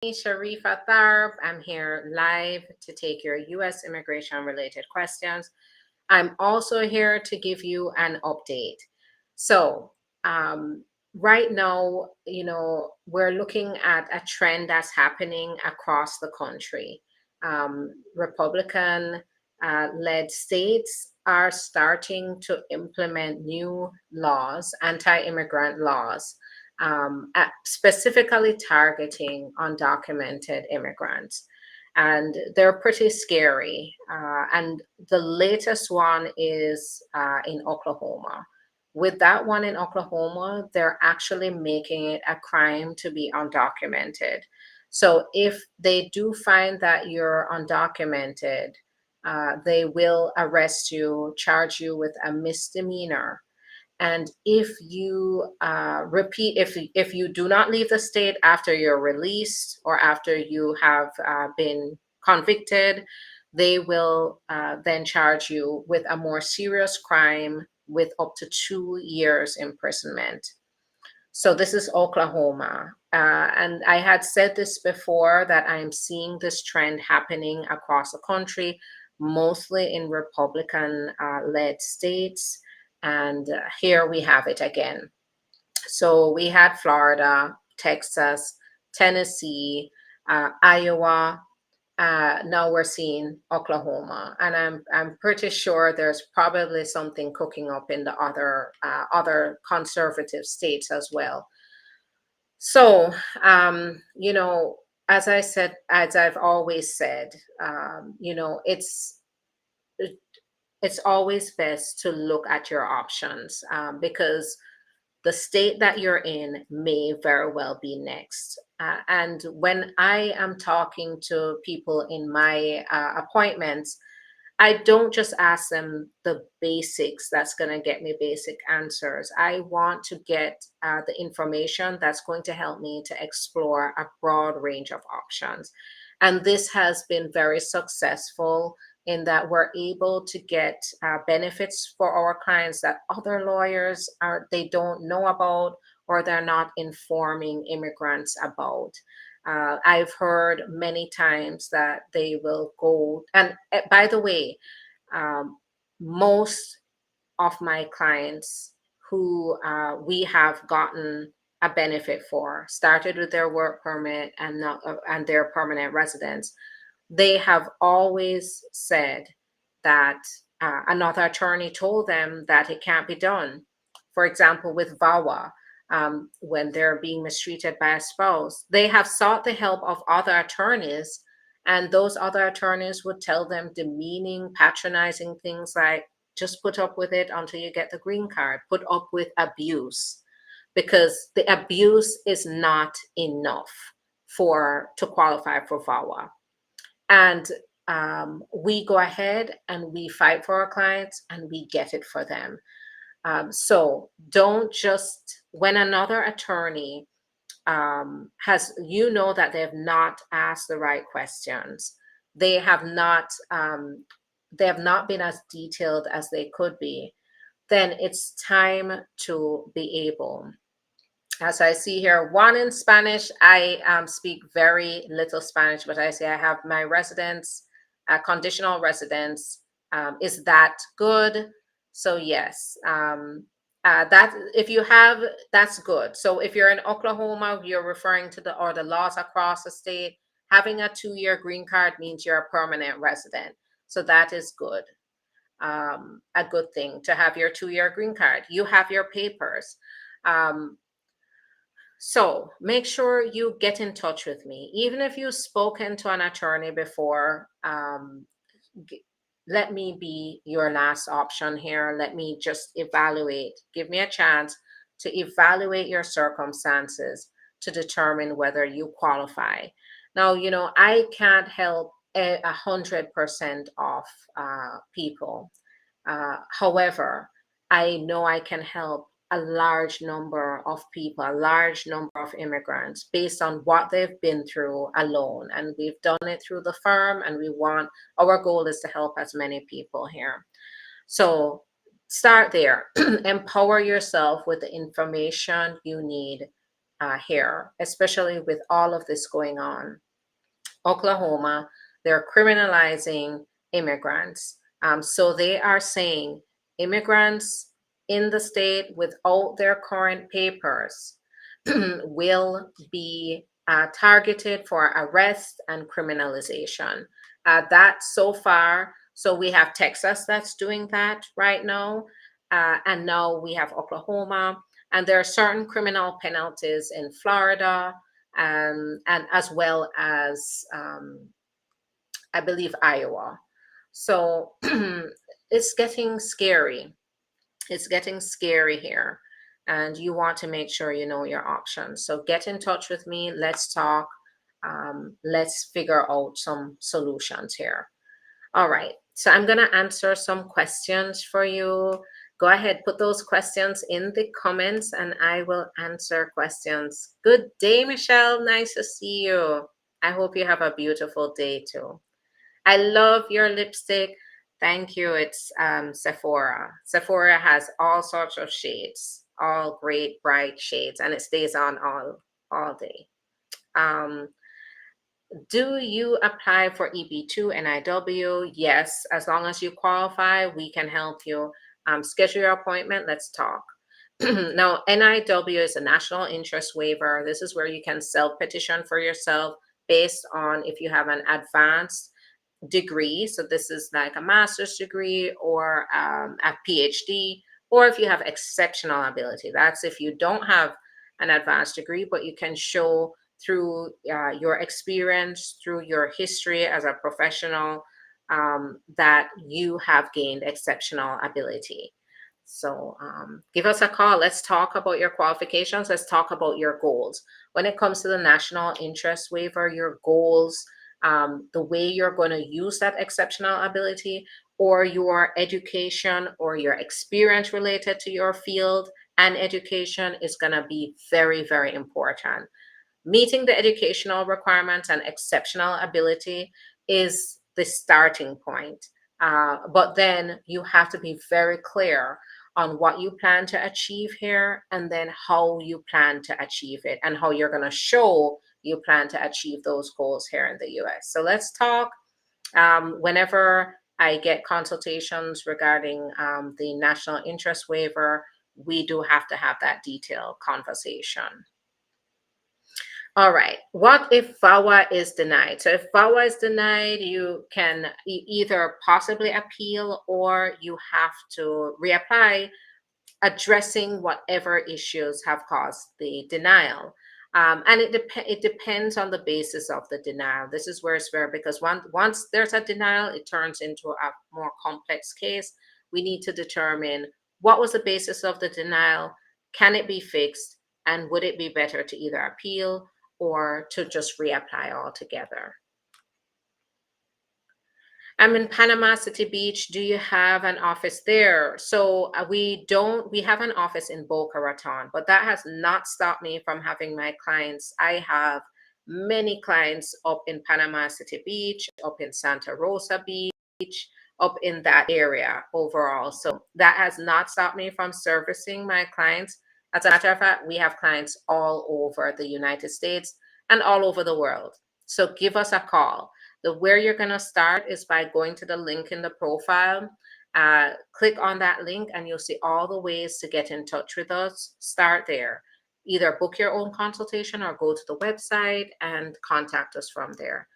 Sharifa Tharpe. I'm here live to take your U.S. immigration related questions. I'm also here to give you an update. So, right now, we're looking at a trend that's happening across the country. Republican led states are starting to implement new laws, anti immigrant laws, specifically targeting undocumented immigrants. And they're pretty scary. And the latest one is in Oklahoma. With that one in Oklahoma, they're actually making it a crime to be undocumented. So if they do find that you're undocumented, they will arrest you, charge you with a misdemeanor. And if you if you do not leave the state after you're released or after you have been convicted, they will then charge you with a more serious crime with up to 2 years imprisonment. So this is Oklahoma. And I had said this before that I'm seeing this trend happening across the country, mostly in Republican led states. And here we have it again. So we had Florida, Texas, Tennessee, Iowa. Now we're seeing Oklahoma, and I'm pretty sure there's probably something cooking up in the other conservative states as well. So, as I said, as I've always said, it's always best to look at your options, because the state that you're in may very well be next. And when I am talking to people in my appointments, I don't just ask them the basics that's going to get me basic answers. I want to get the information that's going to help me to explore a broad range of options. And this has been very successful in that we're able to get benefits for our clients that other lawyers they don't know about, or they're not informing immigrants about. I've heard many times that they will go, and by the way, most of my clients who we have gotten a benefit for started with their work permit and not, and their permanent residence. They have always said that another attorney told them that it can't be done. For example, with VAWA, when they're being mistreated by a spouse, they have sought the help of other attorneys, and those other attorneys would tell them demeaning, patronizing things like, just put up with it until you get the green card, put up with abuse, because the abuse is not enough to qualify for VAWA. And we go ahead and we fight for our clients and we get it for them. So don't just, when another attorney has, that they have not asked the right questions, they have not been as detailed as they could be, then it's time to be able. As I see here, one in Spanish. I speak very little Spanish, but I say I have my residence, conditional residence. Is that good? So yes, that if you have, that's good. So if you're in Oklahoma, you're referring to the laws across the state. Having a 2-year green card means you're a permanent resident. So that is good. A good thing to have your 2-year green card. You have your papers. So make sure you get in touch with me. Even if you've spoken to an attorney before, let me be your last option here. Let me just evaluate. Give me a chance to evaluate your circumstances to determine whether you qualify. Now, I can't help 100% of people. However, I know I can help a large number of people, a large number of immigrants based on what they've been through alone. And we've done it through the firm, and our goal is to help as many people here. So start there. Empower yourself with the information you need here, especially with all of this going on. Oklahoma, they're criminalizing immigrants. So they are saying immigrants in the state without their current papers will be targeted for arrest and criminalization. That so far, so we have Texas that's doing that right now, and now we have Oklahoma, and there are certain criminal penalties in Florida, and as well as I believe Iowa. So it's getting scary. It's getting scary here, and you want to make sure you know your options. So get in touch with me. Let's talk. Let's figure out some solutions here. All right. So I'm going to answer some questions for you. Go ahead, put those questions in the comments and I will answer questions. Good day, Michelle. Nice to see you. I hope you have a beautiful day too. I love your lipstick. Thank you. It's Sephora. Sephora has all sorts of shades, all great bright shades, and it stays on all day. Do you apply for EB2 NIW? Yes, as long as you qualify, we can help you. Schedule your appointment. Let's talk. Now, NIW is a national interest waiver. This is where you can self-petition for yourself based on if you have an advanced degree. So this is like a master's degree or a PhD, or if you have exceptional ability. That's if you don't have an advanced degree, but you can show through your experience, through your history as a professional, that you have gained exceptional ability. So give us a call. Let's talk about your qualifications. Let's talk about your goals. When it comes to the national interest waiver, your goals, the way you're going to use that exceptional ability, or your education or your experience related to your field and education is going to be very, very important. Meeting the educational requirements and exceptional ability is the starting point. But then you have to be very clear on what you plan to achieve here and then how you plan to achieve it and how you're going to show you plan to achieve those goals here in the US. So let's talk. Whenever I get consultations regarding the national interest waiver, we do have to have that detailed conversation. All right. What if VAWA is denied? So if VAWA is denied, you can either possibly appeal or you have to reapply, addressing whatever issues have caused the denial. And it depends on the basis of the denial. This is where it's fair because once there's a denial, it turns into a more complex case. We need to determine what was the basis of the denial, can it be fixed, and would it be better to either appeal or to just reapply altogether. I'm in Panama City Beach. Do you have an office there? So we have an office in Boca Raton, but that has not stopped me from having my clients. I have many clients up in Panama City Beach, up in Santa Rosa Beach, up in that area overall. So that has not stopped me from servicing my clients. As a matter of fact, we have clients all over the United States and all over the world. So give us a call. Where you're going to start is by going to the link in the profile. Click on that link and you'll see all the ways to get in touch with us. Start there. Either book your own consultation or go to the website and contact us from there.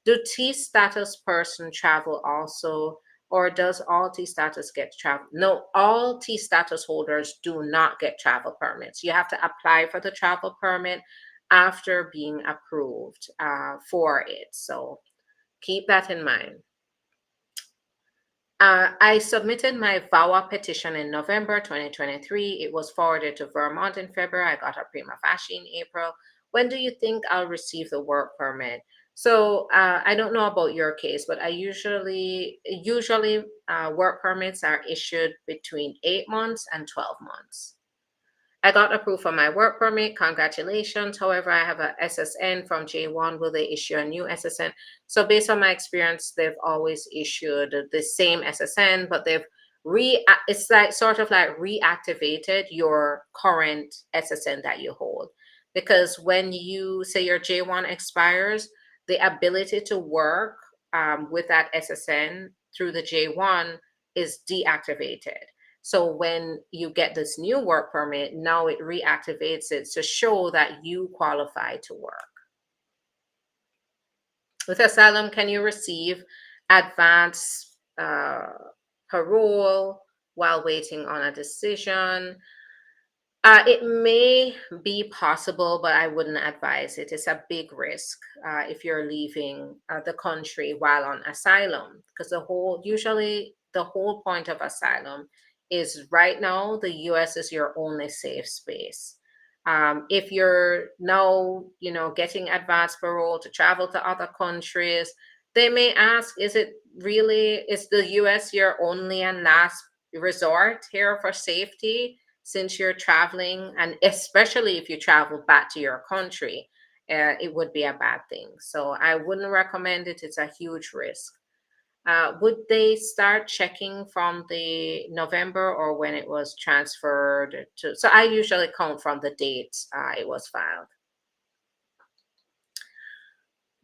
Do T-status person travel also? Or does all T-status get travel? No, all T-status holders do not get travel permits. You have to apply for the travel permit after being approved for it. So keep that in mind. I submitted my VAWA petition in November 2023. It was forwarded to Vermont in February. I got a prima facie in April. When do you think I'll receive the work permit? So I don't know about your case, but I usually work permits are issued between 8 months and 12 months. I got approved for my work permit. Congratulations. However, I have a SSN from J1. Will they issue a new SSN? So based on my experience, they've always issued the same SSN, but it's like sort of like reactivated your current SSN that you hold. because when you say your J1 expires, the ability to work with that SSN through the J1 is deactivated. So when you get this new work permit, now it reactivates it to show that you qualify to work. With asylum, can you receive advance parole while waiting on a decision? It may be possible, but I wouldn't advise it. It's a big risk if you're leaving the country while on asylum, because usually the whole point of asylum is right now the U.S. is your only safe space. If you're now, getting advance parole to travel to other countries, they may ask, is the U.S. your only and last resort here for safety? Since you're traveling, and especially if you travel back to your country, it would be a bad thing. So I wouldn't recommend it. It's a huge risk. Would they start checking from the November or when it was transferred to? So I usually count from the date it was filed.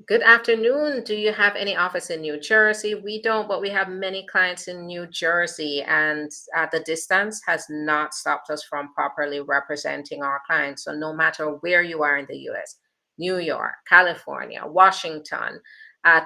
Good afternoon. Do you have any office in New Jersey? We don't, but we have many clients in New Jersey, and the distance has not stopped us from properly representing our clients. So, no matter where you are in the US, New York, California, Washington,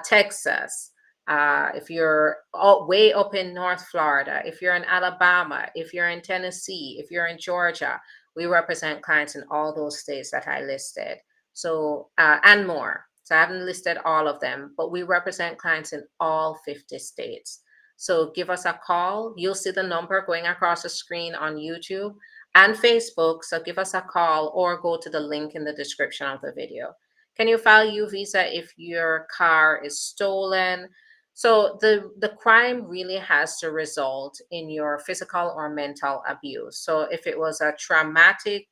Texas, if you're way up in North Florida, if you're in Alabama, if you're in Tennessee, if you're in Georgia, we represent clients in all those states that I listed. So, and more. So I haven't listed all of them, but we represent clients in all 50 states. So give us a call. You'll see the number going across the screen on YouTube and Facebook. So give us a call or go to the link in the description of the video. Can you file U visa if your car is stolen? So the crime really has to result in your physical or mental abuse. So if it was a traumatic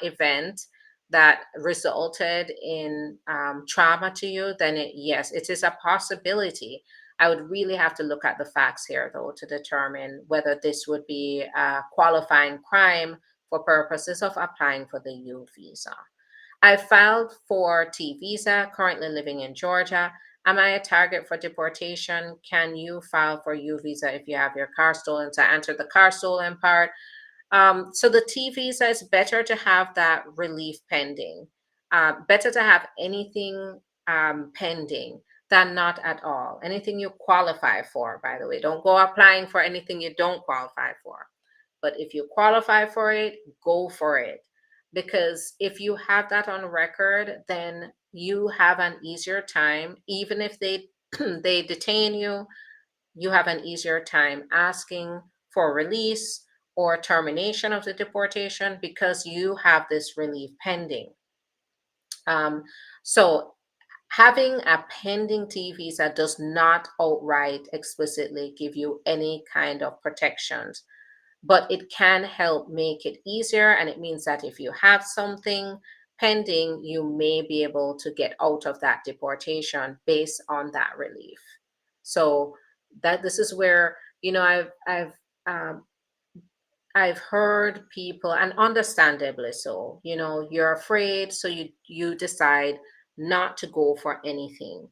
event that resulted in trauma to you, then yes, it is a possibility. I would really have to look at the facts here, though, to determine whether this would be a qualifying crime for purposes of applying for the U visa. I filed for T visa, currently living in Georgia. Am I a target for deportation? Can you file for U visa if you have your car stolen? So I answered the car stolen part. So the T visa is better to have that relief pending. Better to have anything pending than not at all. Anything you qualify for, by the way. Don't go applying for anything you don't qualify for. But if you qualify for it, go for it. Because if you have that on record, then you have an easier time. Even if they they detain you, you have an easier time asking for release or termination of the deportation because you have this relief pending. So having a pending T visa does not outright explicitly give you any kind of protections, but it can help make it easier. And it means that if you have something pending, you may be able to get out of that deportation based on that relief. So that this is where, um, I've heard people, and understandably so, you're afraid, so you decide not to go for anything.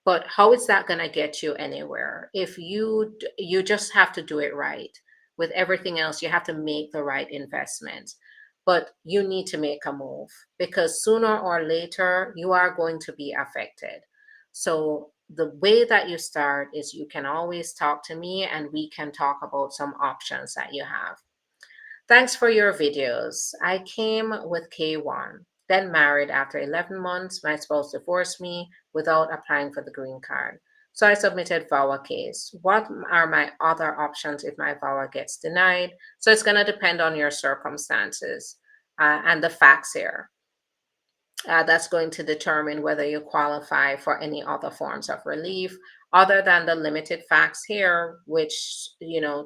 But how is that going to get you anywhere? If you just have to do it right. With everything else, you have to make the right investment. But you need to make a move because sooner or later you are going to be affected. So the way that you start is you can always talk to me and we can talk about some options that you have. Thanks for your videos. I came with K1, then married after 11 months. My spouse divorced me without applying for the green card. So I submitted VAWA case. What are my other options if my VAWA gets denied? So it's going to depend on your circumstances and the facts here. That's going to determine whether you qualify for any other forms of relief other than the limited facts here, which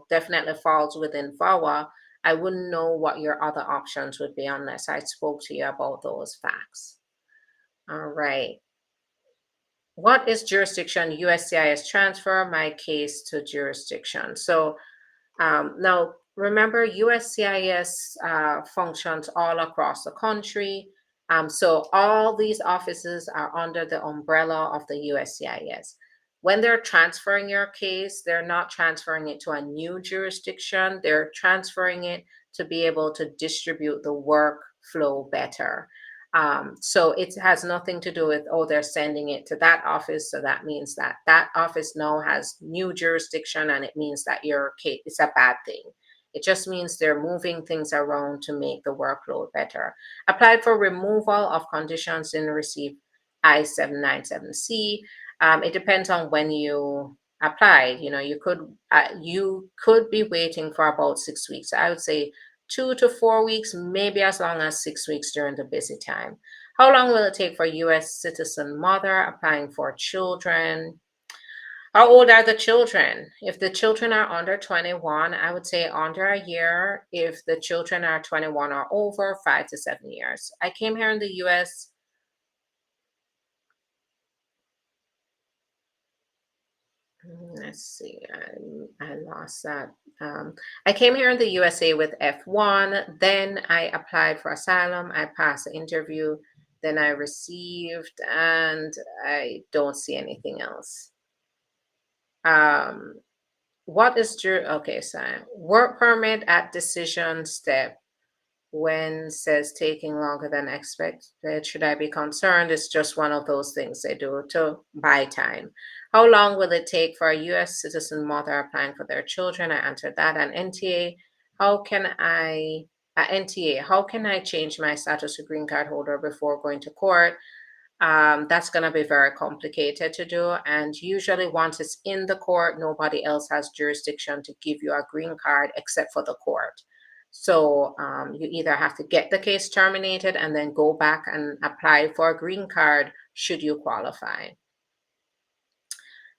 definitely falls within VAWA. I wouldn't know what your other options would be unless I spoke to you about those facts. All right. What is jurisdiction? USCIS transfer my case to jurisdiction. So now remember, USCIS functions all across the country. So all these offices are under the umbrella of the USCIS. When they're transferring your case, they're not transferring it to a new jurisdiction. They're transferring it to be able to distribute the workflow better. So it has nothing to do with, oh, they're sending it to that office. So that means that that office now has new jurisdiction and it means that your case is a bad thing. It just means they're moving things around to make the workload better. Applied for removal of conditions and receive I-797C. It depends on when you applied. You could be waiting for about 6 weeks. I would say 2 to 4 weeks, maybe as long as 6 weeks during the busy time. How long will it take for U.S. citizen mother applying for children? How old are the children? If the children are under 21, I would say under a year. If the children are 21 or over, 5 to 7 years. I came here in the US. Let's see, I lost that. I came here in the USA with F1. Then I applied for asylum. I passed the interview. Then I received, and I don't see anything else. What is true? Okay, so work permit at decision step when says taking longer than expected. Should I be concerned? It's just one of those things they do to buy time. How long will it take for a U.S. citizen mother applying for their children? I answered that. And NTA, how can I? NTA, how can I change my status to green card holder before going to court? That's going to be very complicated to do. And usually, once it's in the court, nobody else has jurisdiction to give you a green card except for the court. So you either have to get the case terminated and then go back and apply for a green card should you qualify.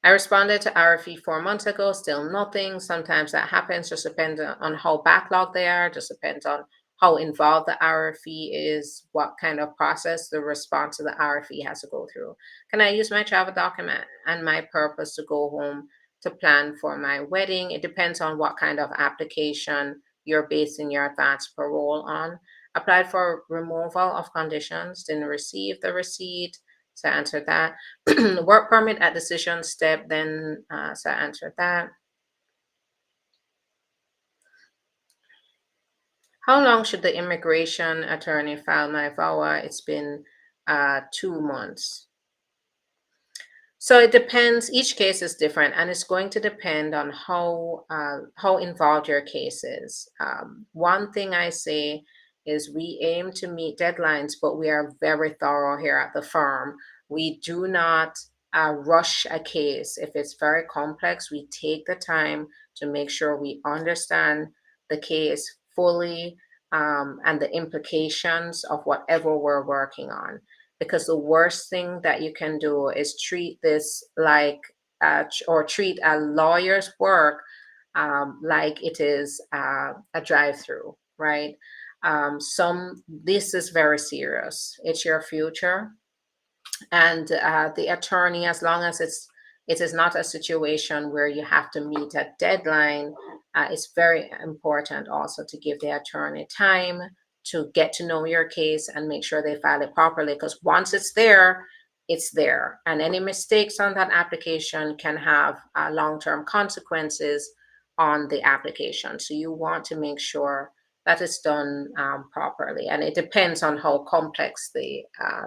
I responded to RFE 4 months ago, still nothing. Sometimes that happens, just depends on how backlogged they are, just depends on how involved the RFE is, what kind of process the response to the RFE has to go through. Can I use my travel document and my purpose to go home to plan for my wedding? It depends on what kind of application you're basing your advance parole on. Applied for removal of conditions, didn't receive the receipt. So I answered that. Work permit at decision step, then so I answered that. How long should the immigration attorney file my VAWA? It's been 2 months. So it depends. Each case is different, and it's going to depend on how involved your case is. One thing I say is we aim to meet deadlines, but we are very thorough here at the firm. We do not rush a case. If it's very complex, we take the time to make sure we understand the case fully and the implications of whatever we're working on. Because the worst thing that you can do is treat this like, or treat a lawyer's work like it is a drive-through, right? This is very serious. It's your future, and the attorney, as long as it is not a situation where you have to meet a deadline, it's very important also to give the attorney time to get to know your case and make sure they file it properly, because once it's there, and any mistakes on that application can have long-term consequences on the application. So you want to make sure that it's done properly, and it depends on how complex the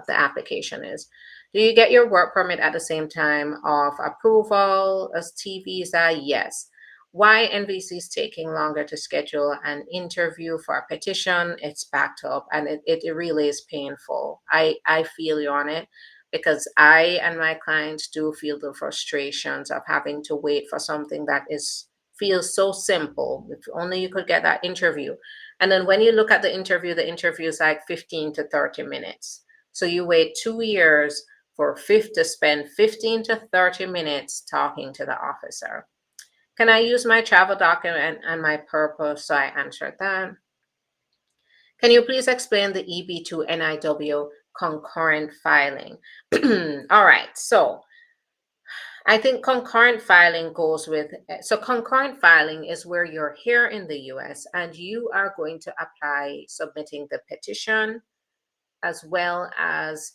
application is. Do you get your work permit at the same time of approval as T visa? Yes. Why NVC is taking longer to schedule an interview for a petition? It's backed up, and it really is painful. I feel you on it, because I and my clients do feel the frustrations of having to wait for something that feels so simple. If only you could get that interview. And then when you look at the interview is like 15 to 30 minutes. So you wait 2 years to spend 15 to 30 minutes talking to the officer. Can I use my travel document and my purpose? So I answered that. Can you please explain the EB2 NIW concurrent filing? All right, so I think concurrent filing goes with, so concurrent filing is where you're here in the US and you are going to apply submitting the petition as well as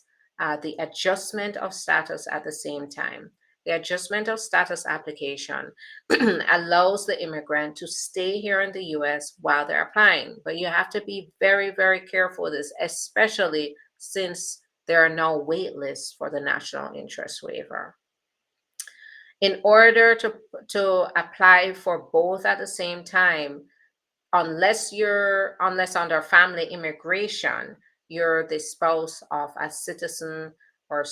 the adjustment of status at the same time. The adjustment of status application allows the immigrant to stay here in the US while they're applying. But you have to be very, very careful with this, especially since there are no wait lists for the national interest waiver. In order to apply for both at the same time, unless under family immigration, you're the spouse of a citizen or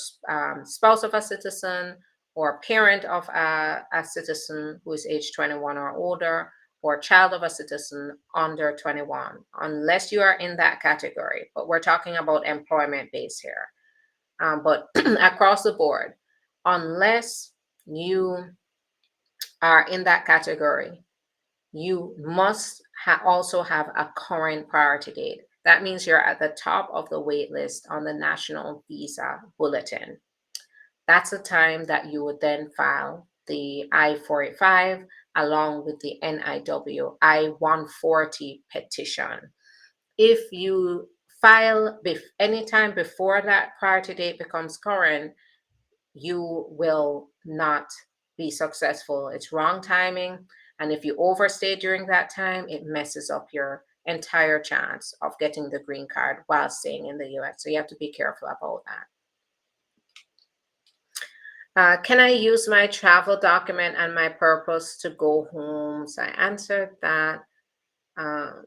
spouse of a citizen or parent of a citizen who is age 21 or older, or child of a citizen under 21, unless you are in that category. But we're talking about employment base here. But across the board, unless you are in that category, you must also have a current priority date. That means you're at the top of the wait list on the National Visa Bulletin. That's the time that you would then file the I-485 along with the NIW I-140 petition. If you file anytime before that priority date becomes current, you will not be successful. It's wrong timing. And if you overstay during that time, it messes up your entire chance of getting the green card while staying in the US. So you have to be careful about that. Can I use my travel document and my purpose to go home? So I answered that. How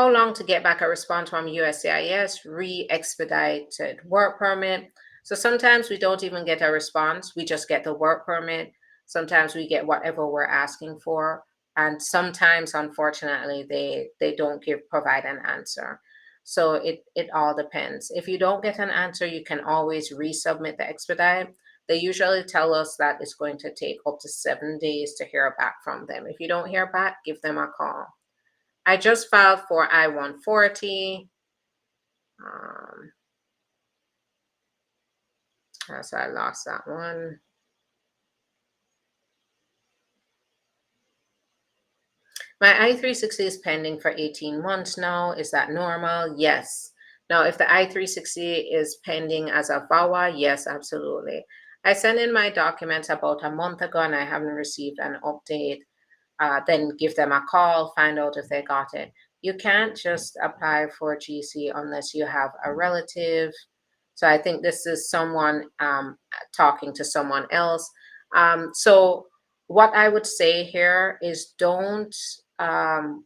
long to get back a response from USCIS? Re-expedited work permit. So sometimes we don't even get a response. We just get the work permit. Sometimes we get whatever we're asking for. And sometimes, unfortunately, they don't provide an answer. So it all depends. If you don't get an answer, you can always resubmit the expedite. They usually tell us that it's going to take up to 7 days to hear back from them. If you don't hear back, give them a call. I just filed for I-140. So I lost that one. My I-360 is pending for 18 months now. Is that normal? Yes. Now, if the I-360 is pending as a VAWA, yes, absolutely. I sent in my documents about a month ago and I haven't received an update. Then give them a call, find out if they got it. You can't just apply for GC unless you have a relative. So I think this is someone talking to someone else. So what I would say here is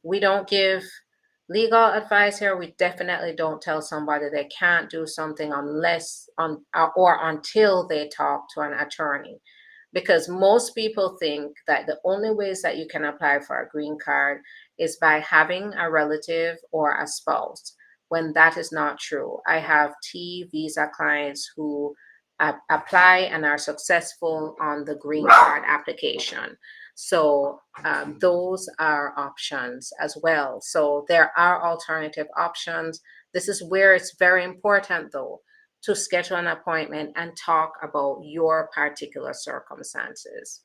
we don't give legal advice here. We definitely don't tell somebody they can't do something unless or until they talk to an attorney. Because most people think that the only ways that you can apply for a green card is by having a relative or a spouse, when that is not true. I have T visa clients who apply and are successful on the green card application. So those are options as well. So there are alternative options. This is where it's very important, though, to schedule an appointment and talk about your particular circumstances.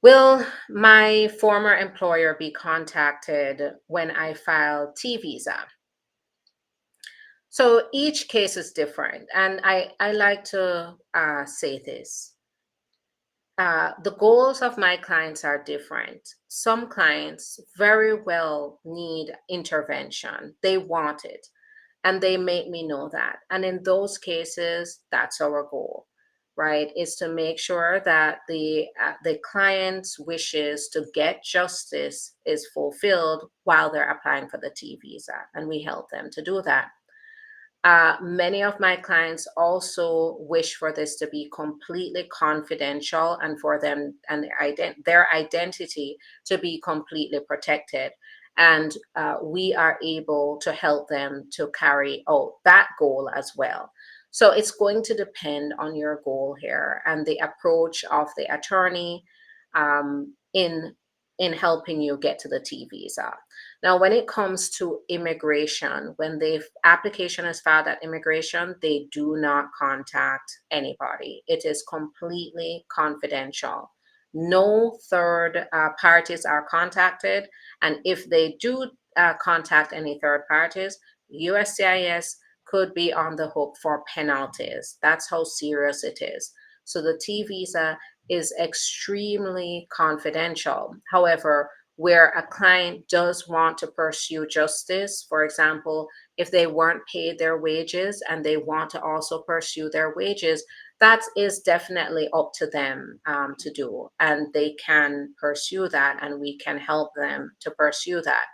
Will my former employer be contacted when I file T visa? So each case is different, and I like to say this. The goals of my clients are different. Some clients very well need intervention. They want it. And they make me know that. And in those cases, that's our goal, right? Is to make sure that the client's wishes to get justice is fulfilled while they're applying for the T visa. And we help them to do that. Many of my clients also wish for this to be completely confidential and for them and their identity to be completely protected. And we are able to help them to carry out that goal as well. So it's going to depend on your goal here and the approach of the attorney in helping you get to the T visa. Now, when it comes to immigration, when the application is filed at immigration, they do not contact anybody. It is completely confidential. No third parties are contacted. And if they do contact any third parties, USCIS could be on the hook for penalties. That's how serious it is. So the T visa is extremely confidential. However, where a client does want to pursue justice, for example, if they weren't paid their wages and they want to also pursue their wages, that is definitely up to them to do. And they can pursue that, and we can help them to pursue that.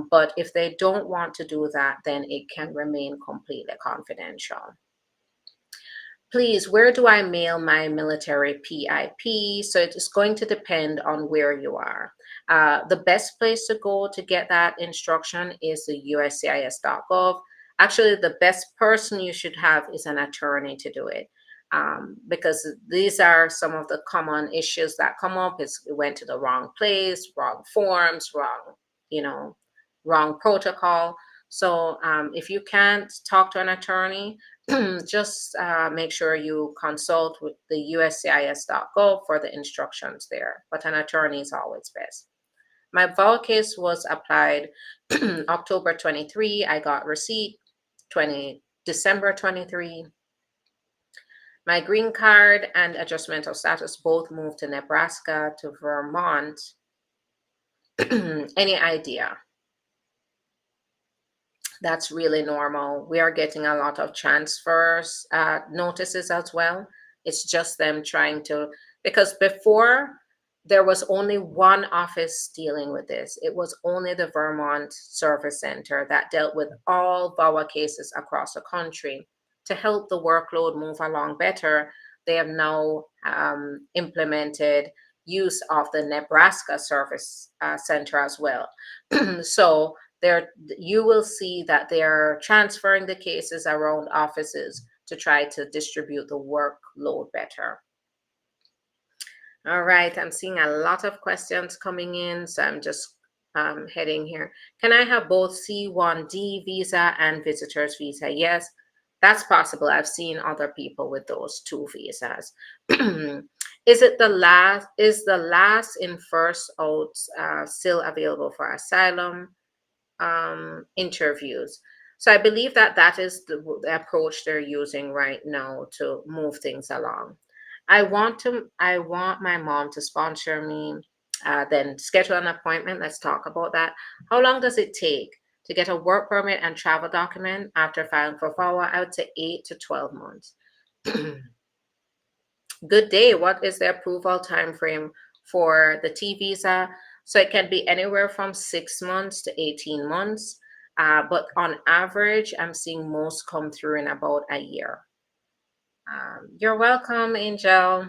But if they don't want to do that, then it can remain completely confidential. Please, where do I mail my military PIP? So it is going to depend on where you are. The best place to go to get that instruction is the uscis.gov. Actually, the best person you should have is an attorney to do it. Because these are some of the common issues that come up. It went to the wrong place, wrong forms, wrong protocol. So if you can't talk to an attorney, just make sure you consult with the uscis.gov for the instructions there. But an attorney is always best. My VAWA case was applied October 23. I got receipt December 23. My green card and adjustment of status both moved to Nebraska to Vermont. Any idea? That's really normal. We are getting a lot of transfers notices as well. It's just them trying to, because before there was only one office dealing with this. It was only the Vermont Service Center that dealt with all VAWA cases across the country. To help the workload move along better, they have now implemented use of the Nebraska Service Center as well. So you will see that they're transferring the cases around offices to try to distribute the workload better. All right, I'm seeing a lot of questions coming in, so I'm just heading here. Can I have both C1D visa and visitor's visa? Yes, that's possible. I've seen other people with those two visas. Is the last in first out still available for asylum interviews? So I believe that is the approach they're using right now to move things along. I want my mom to sponsor me, then schedule an appointment. Let's talk about that. How long does it take to get a work permit and travel document after filing for VAWA? I would say 8 to 12 months. Good day. What is the approval time frame for the T visa? So it can be anywhere from 6 months to 18 months. But on average, I'm seeing most come through in about a year. You're welcome, Angel.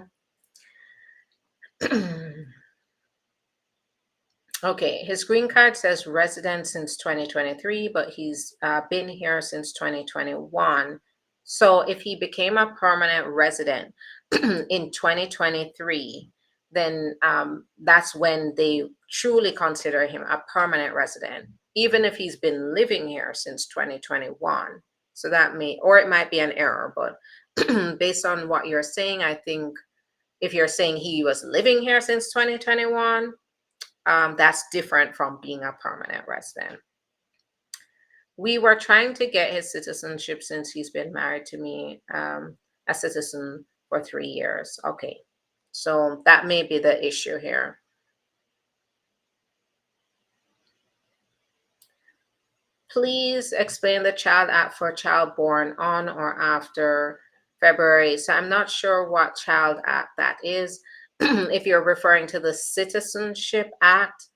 Okay, his green card says resident since 2023, but he's been here since 2021. So if he became a permanent resident in 2023, then that's when they truly consider him a permanent resident, even if he's been living here since 2021. So that it might be an error, but based on what you're saying, I think if you're saying he was living here since 2021, that's different from being a permanent resident. We were trying to get his citizenship since he's been married to me, a citizen for 3 years. Okay, so that may be the issue here. Please explain the Child Act for child born on or after February. So I'm not sure what Child Act that is. If you're referring to the Citizenship Act,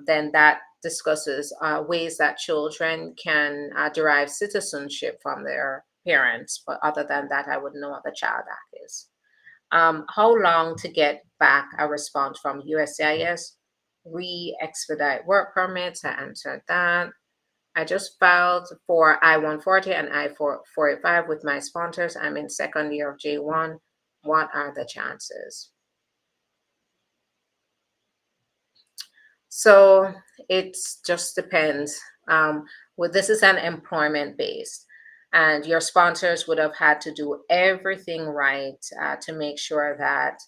then that discusses ways that children can derive citizenship from their parents. But other than that, I wouldn't know what the Child Act is. How long to get back a response from USCIS? Re-expedite work permits. I answered that. I just filed for I-140 and I-485 with my sponsors. I'm in second year of J1. What are the chances? So it just depends. This is an employment based, and your sponsors would have had to do everything right to make sure that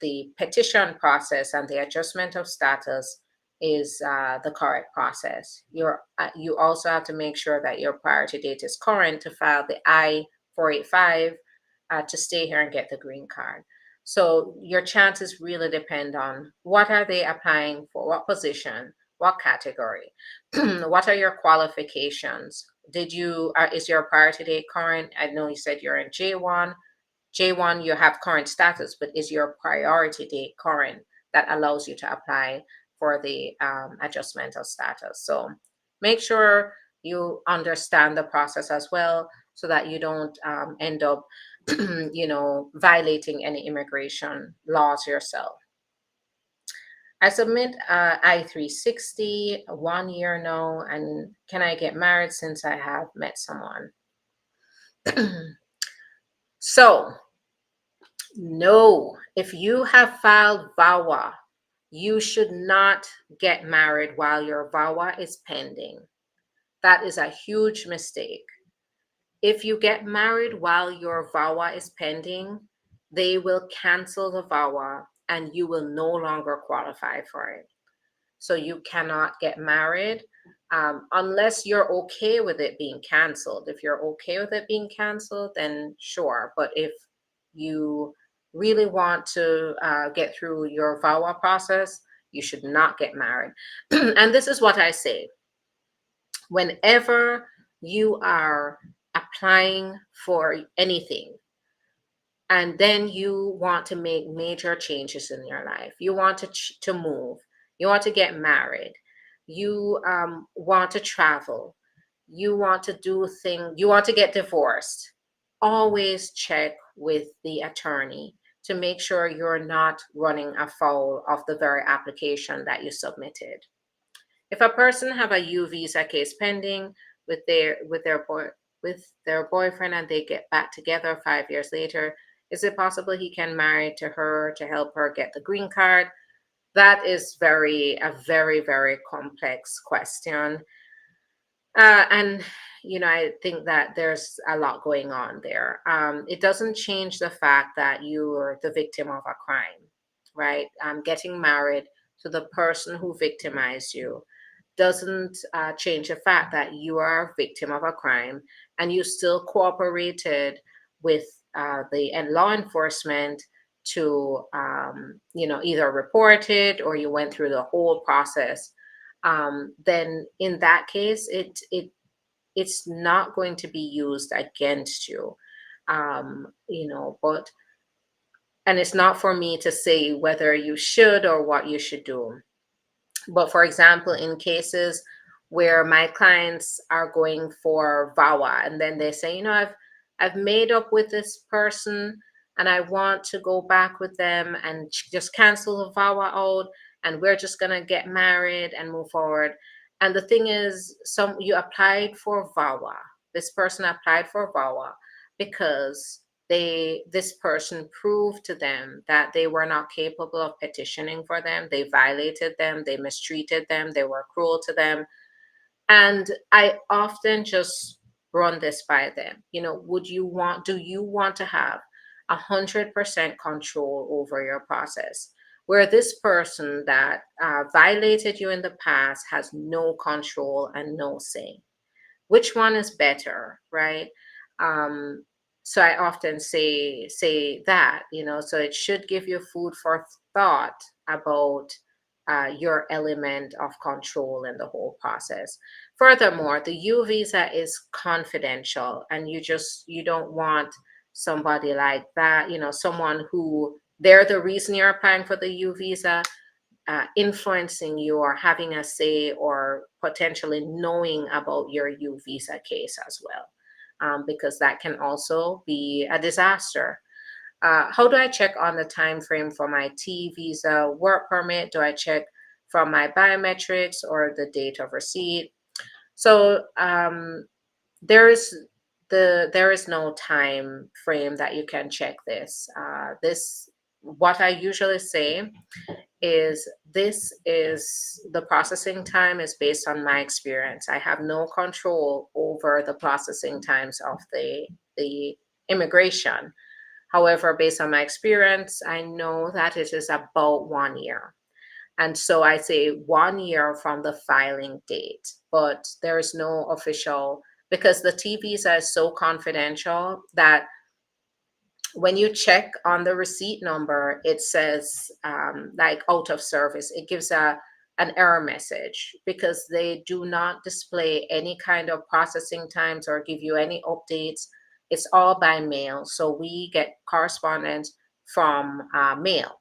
the petition process and the adjustment of status is the correct process. You also have to make sure that your priority date is current to file the I-485 to stay here and get the green card. So your chances really depend on what are they applying for, what position, what category, what are your qualifications? Is your priority date current? I know you said you're in J1. J1, you have current status, but is your priority date current that allows you to apply for the adjustment of status? So make sure you understand the process as well so that you don't end up, violating any immigration laws yourself. I submit I-360, 1 year now, and can I get married since I have met someone? So, no, if you have filed VAWA, you should not get married while your VAWA is pending. That is a huge mistake. If you get married while your VAWA is pending, they will cancel the VAWA and you will no longer qualify for it. So you cannot get married unless you're okay with it being canceled. If you're okay with it being canceled, then sure. But if you really want to get through your VAWA process, you should not get married. And this is what I say. Whenever you are applying for anything, and then you want to make major changes in your life, you want to move, you want to get married, you want to travel, you want to do things, you want to get divorced, always check with the attorney to make sure you're not running afoul of the very application that you submitted. If a person have a U visa case pending with their boyfriend and they get back together 5 years later, is it possible he can marry to her to help her get the green card? That is a very, very complex question. And I think that there's a lot going on there. It doesn't change the fact that you're the victim of a crime, right? Getting married to the person who victimized you doesn't change the fact that you are a victim of a crime and you still cooperated with the law enforcement to either report it or you went through the whole process. Then in that case it's not going to be used against you. But and it's not for me to say whether you should or what you should do. But for example, in cases where my clients are going for VAWA and then they say, I've made up with this person and I want to go back with them and just cancel the VAWA out and we're just going to get married and move forward. And the thing is, you applied for VAWA. This person applied for VAWA because this person proved to them that they were not capable of petitioning for them. They violated them, they mistreated them, they were cruel to them. And I often just run this by them. Do you want to have 100% control over your process, where this person that violated you in the past has no control and no say? Which one is better, right? So I often say that, so it should give you food for thought about your element of control in the whole process. Furthermore, the U visa is confidential, and you don't want somebody like that, someone who they're the reason you're applying for the U visa, influencing you or having a say or potentially knowing about your U visa case as well, because that can also be a disaster. How do I check on the time frame for my T visa work permit? Do I check from my biometrics or the date of receipt? So there is no time frame that you can check this. What I usually say is the processing time is based on my experience. I have no control over the processing times of the immigration. However, based on my experience, I know that it is about 1 year. And so I say 1 year from the filing date, but there is no official, because the T visa is so confidential that when you check on the receipt number, it says like out of service. It gives an error message because they do not display any kind of processing times or give you any updates. It's all by mail. So we get correspondence from mail.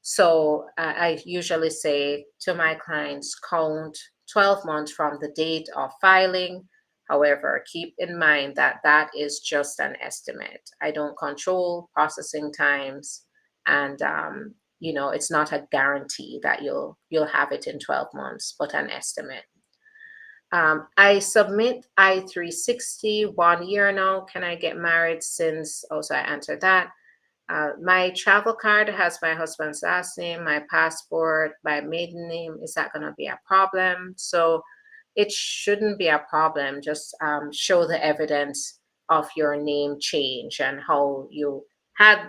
So I usually say to my clients, count 12 months from the date of filing. However, keep in mind that that is just an estimate. I don't control processing times, and it's not a guarantee that you'll have it in 12 months, but an estimate. I submit I-360 1 year now. Can I get married since? Also, I answered that. My travel card has my husband's last name, my passport, my maiden name. Is that going to be a problem? So it shouldn't be a problem. Just show the evidence of your name change and how you had,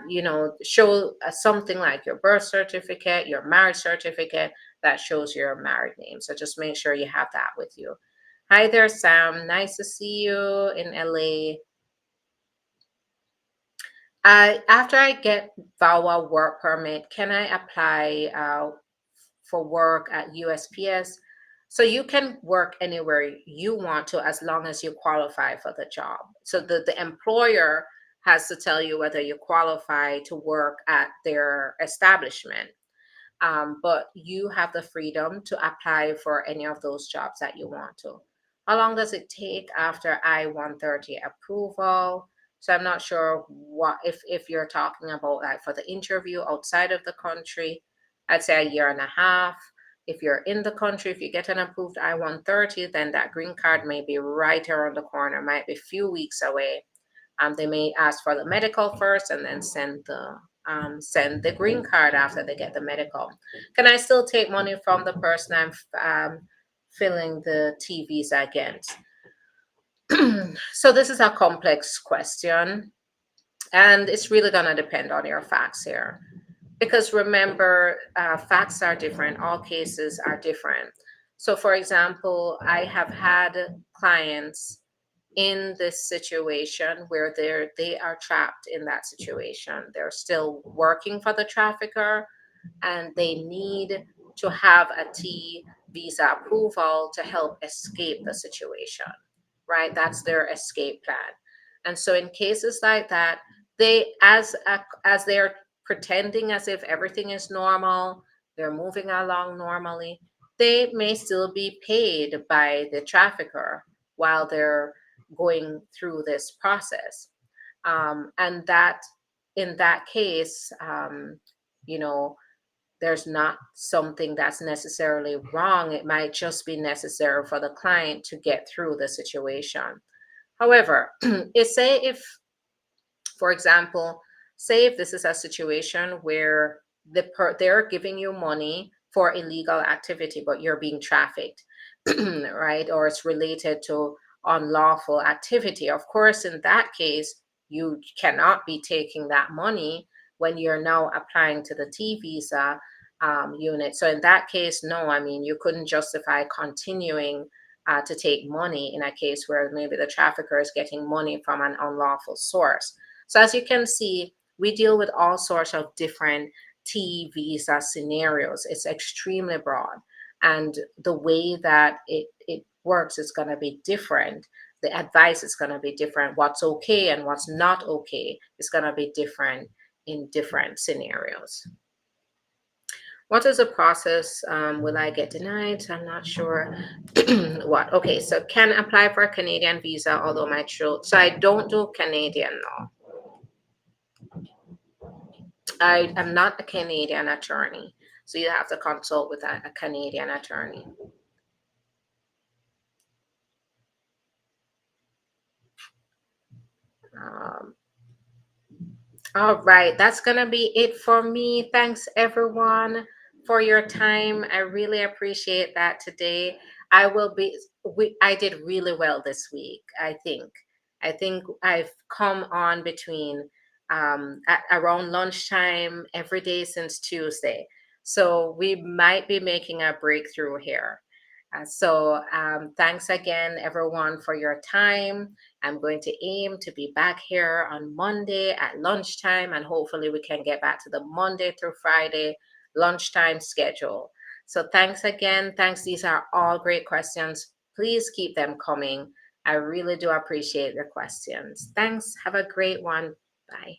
show something like your birth certificate, your marriage certificate that shows your married name. So just make sure you have that with you. Hi there, Sam. Nice to see you in LA. After I get VAWA work permit, can I apply for work at USPS? So you can work anywhere you want to as long as you qualify for the job. So the employer has to tell you whether you qualify to work at their establishment. But you have the freedom to apply for any of those jobs that you want to. How long does it take after I-130 approval? So I'm not sure what if you're talking about like for the interview outside of the country, I'd say a year and a half. If you're in the country, if you get an approved I-130, then that green card may be right around the corner, might be a few weeks away. They may ask for the medical first and then send the green card after they get the medical. Can I still take money from the person I'm filling the T visa against? So this is a complex question, and it's really going to depend on your facts here. Because remember, facts are different, all cases are different. So, for example, I have had clients in this situation where they are trapped in that situation. They're still working for the trafficker and they need to have a T visa approval to help escape the situation, right? That's their escape plan. And so in cases like that, they as they're pretending as if everything is normal, they're moving along normally, they may still be paid by the trafficker while they're going through this process. And that in that case, you know, there's not something that's necessarily wrong. It might just be necessary for the client to get through the situation. However, say if, for example, say if this is a situation where they're giving you money for illegal activity, but you're being trafficked, right? Or it's related to unlawful activity. Of course, in that case, you cannot be taking that money when you're now applying to the T visa unit. So in that case, no, I mean, you couldn't justify continuing to take money in a case where maybe the trafficker is getting money from an unlawful source. So as you can see, we deal with all sorts of different T visa scenarios. It's extremely broad. And the way that it works is going to be different. The advice is going to be different. What's okay and what's not okay is going to be different in different scenarios. What is the process? Will I get denied? I'm not sure. What? Okay, so can apply for a Canadian visa, although my children. So I don't do Canadian law. I am not a Canadian attorney, so you have to consult with a Canadian attorney. All right, that's gonna be it for me. Thanks everyone for your time. I really appreciate that today. I did really well this week, I think. I think I've come on between around lunchtime every day since Tuesday. So we might be making a breakthrough here. Thanks again, everyone, for your time. I'm going to aim to be back here on Monday at lunchtime, and hopefully we can get back to the Monday through Friday lunchtime schedule. So thanks again. Thanks. These are all great questions. Please keep them coming. I really do appreciate the questions. Thanks. Have a great one. Bye.